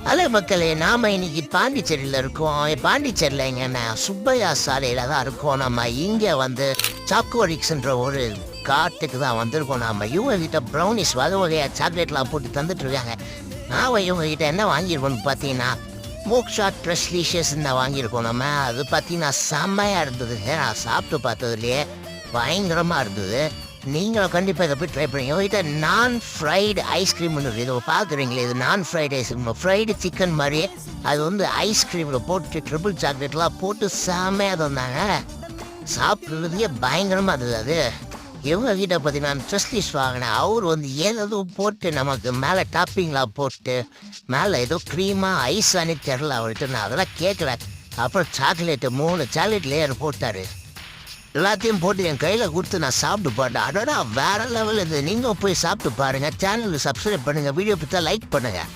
Hello மக்களே, நாம இன்னைக்கு பாண்டிச்சேரியில் இருக்கோம். பாண்டிச்சேரியில் எங்கன்னா சுப்பையா சாலையில் தான் இருக்கோம். நம்ம இங்கே வந்து சாக்கோரிக்ஸ்ன்ற ஒரு காட்டுக்கு தான் வந்திருக்கோம். நம்ம இவங்க கிட்ட ப்ரௌனிஸ் வகை வகையாக சாக்லேட்லாம் போட்டு தந்துட்டு இருக்காங்க. நான் இவங்க கிட்ட என்ன வாங்கியிருக்கோம்னு பார்த்தீங்கன்னா மோக்ஷா ட்ரெஸ்லீஷியஸ் தான் வாங்கியிருக்கோம். நம்ம அது பார்த்தீங்கன்னா செம்மையாக இருந்ததுங்க. நான் சாப்பிட்டு பார்த்ததுலேயே பயங்கரமாக இருந்தது. நீங்களும் கண்டிப்பாக இதை போய் ட்ரை பண்ணுங்க. உங்கள்கிட்ட நான் ஃப்ரைடு ஐஸ்கிரீம் இருக்குது. இதை பார்க்குறீங்களே, இது நான் ஃப்ரைடு ஐஸ்கிரீம். ஃப்ரைடு சிக்கன் மாதிரியே அது வந்து ஐஸ்கிரீமில் போட்டு ட்ரிபிள் சாக்லேட்லாம் போட்டு செம்மையாக தந்தாங்க. சாப்பிட்றதுக்கே பயங்கரமாக இருந்தது. அது இவங்க கிட்ட பார்த்தீங்கன்னா ட்ரெஸ்லீஸ் வாங்கினேன். அவர் வந்து ஏதோ போட்டு நமக்கு மேலே டாப்பிங்லாம் போட்டு மேலே ஏதோ க்ரீமாக ஐஸ் அணி தெரில அவர்கிட்ட. நான் அதெல்லாம் கேட்குறேன். அப்புறம் சாக்லேட்டு 3 சாக்லேட் லேயர் போட்டார். எல்லாத்தையும் போட்டு என் கையில் கொடுத்து நான் சாப்பிட்டு போட்டேன். அதோட வேறு லெவல் இது. நீங்களும் போய் சாப்பிட்டு பாருங்கள். சேனலுக்கு சப்ஸ்கிரைப் பண்ணுங்கள். வீடியோ பிடிச்சா லைக் பண்ணுங்கள்.